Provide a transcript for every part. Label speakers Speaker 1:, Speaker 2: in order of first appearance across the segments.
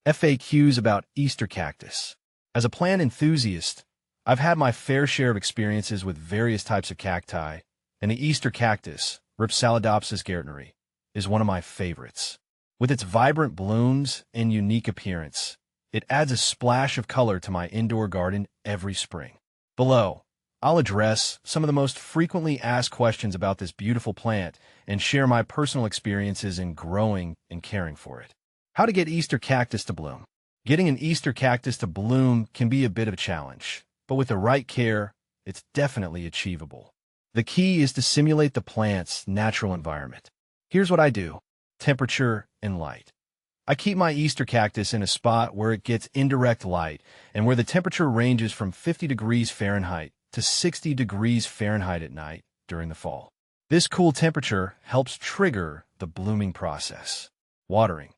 Speaker 1: FAQs about Easter cactus. As a plant enthusiast, I've had my fair share of experiences with various types of cacti, and the Easter cactus, Ripsaladopsis gartneri, is one of my favorites. With its vibrant blooms and unique appearance, it adds a splash of color to my indoor garden every spring. Below, I'll address some of the most frequently asked questions about this beautiful plant and share my personal experiences in growing and caring for it. How to get Easter cactus to bloom. Getting an Easter cactus to bloom can be a bit of a challenge, but with the right care, it's definitely achievable. The key is to simulate the plant's natural environment. Here's what I do: temperature and light. I keep my Easter cactus in a spot where it gets indirect light and where the temperature ranges from 50 degrees Fahrenheit to 60 degrees Fahrenheit at night during the fall. This cool temperature helps trigger the blooming process. Watering.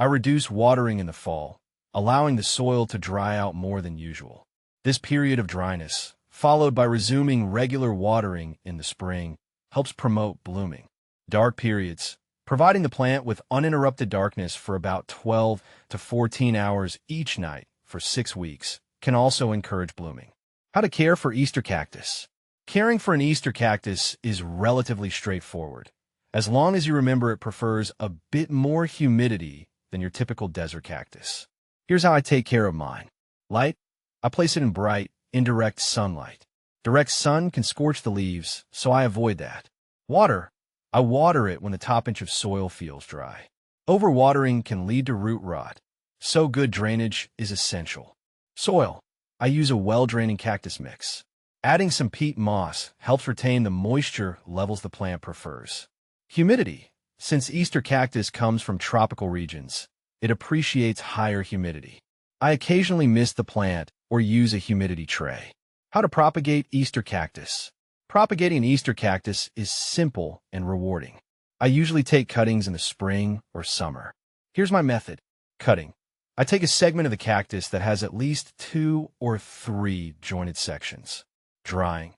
Speaker 1: I reduce watering in the fall, allowing the soil to dry out more than usual. This period of dryness, followed by resuming regular watering in the spring, helps promote blooming. Dark periods. Providing the plant with uninterrupted darkness for about 12 to 14 hours each night for 6 weeks can also encourage blooming. How to care for Easter cactus. Caring for an Easter cactus is relatively straightforward, as long as you remember it prefers a bit more humidity than your typical desert cactus. Here's how I take care of mine. Light. I place it in bright, indirect sunlight. Direct sun can scorch the leaves, so I avoid that. Water. I water it when the top inch of soil feels dry. Overwatering can lead to root rot, so good drainage is essential. Soil. I use a well-draining cactus mix. Adding some peat moss helps retain the moisture levels the plant prefers. Humidity. Since Easter cactus comes from tropical regions, it appreciates higher humidity. I occasionally mist the plant or use a humidity tray. How to propagate Easter cactus. Propagating Easter cactus is simple and rewarding. I usually take cuttings in the spring or summer. Here's my method. Cutting. I take a segment of the cactus that has at least 2 or 3 jointed sections. Drying.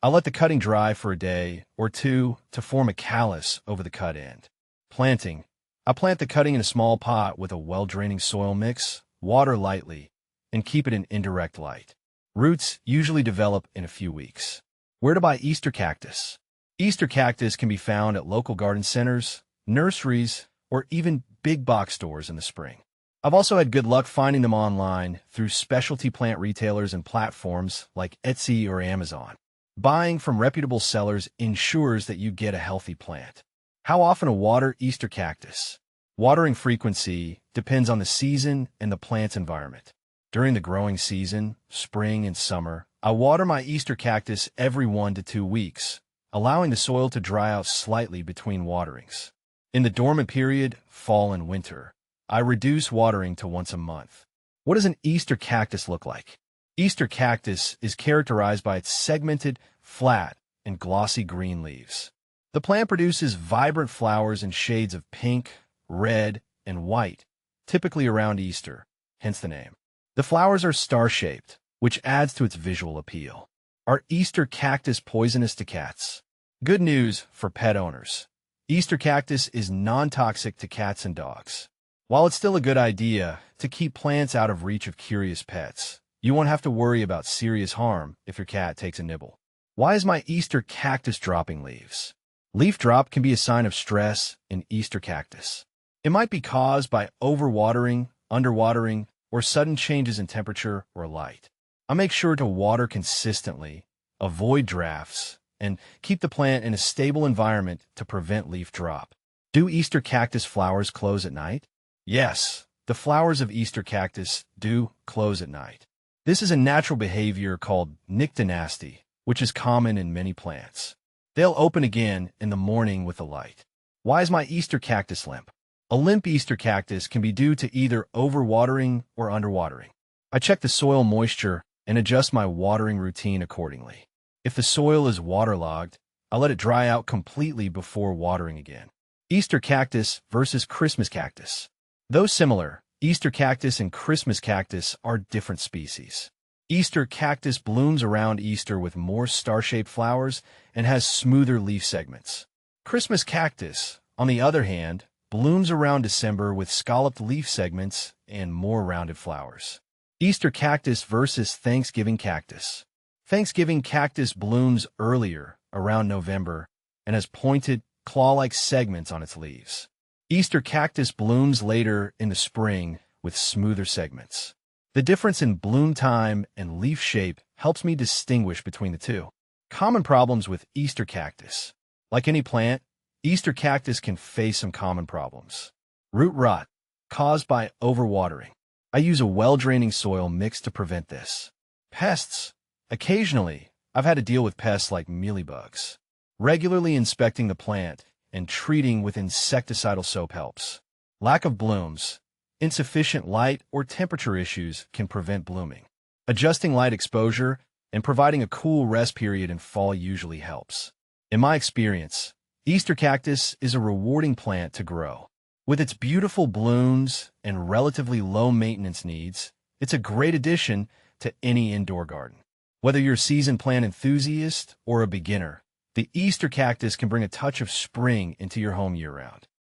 Speaker 1: I let the cutting dry for a day or 2 to form a callus over the cut end. Planting. I plant the cutting in a small pot with a well-draining soil mix, water lightly, and keep it in indirect light. Roots usually develop in a few weeks. Where to buy Easter cactus? Easter cactus can be found at local garden centers, nurseries, or even big box stores in the spring. I've also had good luck finding them online through specialty plant retailers and platforms like Etsy or Amazon. Buying from reputable sellers ensures that you get a healthy plant. How often to water Easter cactus? Watering frequency depends on the season and the plant's environment. During the growing season, spring and summer, I water my Easter cactus every 1 to 2 weeks, allowing the soil to dry out slightly between waterings. In the dormant period, fall and winter, I reduce watering to once a month. What does an Easter cactus look like? Easter cactus is characterized by its segmented, flat, and glossy green leaves. The plant produces vibrant flowers in shades of pink, red, and white, typically around Easter, hence the name. The flowers are star-shaped, which adds to its visual appeal. Are Easter cactus poisonous to cats? Good news for pet owners. Easter cactus is non-toxic to cats and dogs. While it's still a good idea to keep plants out of reach of curious pets, you won't have to worry about serious harm if your cat takes a nibble. Why is my Easter cactus dropping leaves? Leaf drop can be a sign of stress in Easter cactus. It might be caused by overwatering, underwatering, or sudden changes in temperature or light. I make sure to water consistently, avoid drafts, and keep the plant in a stable environment to prevent leaf drop. Do Easter cactus flowers close at night? Yes, the flowers of Easter cactus do close at night. This is a natural behavior called nyctinasty, which is common in many plants. They'll open again in the morning with the light. Why is my Easter cactus limp? A limp Easter cactus can be due to either overwatering or underwatering. I check the soil moisture and adjust my watering routine accordingly. If the soil is waterlogged, I let it dry out completely before watering again. Easter cactus versus Christmas cactus. Though similar, Easter cactus and Christmas cactus are different species. Easter cactus blooms around Easter with more star-shaped flowers and has smoother leaf segments. Christmas cactus, on the other hand, blooms around December with scalloped leaf segments and more rounded flowers. Easter cactus versus Thanksgiving cactus. Thanksgiving cactus blooms earlier, around November, and has pointed, claw-like segments on its leaves. Easter cactus blooms later in the spring with smoother segments. The difference in bloom time and leaf shape helps me distinguish between the two. Common problems with Easter cactus. Like any plant, Easter cactus can face some common problems. Root rot, caused by overwatering. I use a well-draining soil mix to prevent this. Pests. Occasionally, I've had to deal with pests like mealybugs. Regularly inspecting the plant and treating with insecticidal soap helps. Lack of blooms. Insufficient light or temperature issues can prevent blooming. Adjusting light exposure and providing a cool rest period in fall usually helps. In my experience, Easter cactus is a rewarding plant to grow. With its beautiful blooms and relatively low maintenance needs, it's a great addition to any indoor garden. Whether you're a seasoned plant enthusiast or a beginner, the Easter cactus can bring a touch of spring into your home year-round.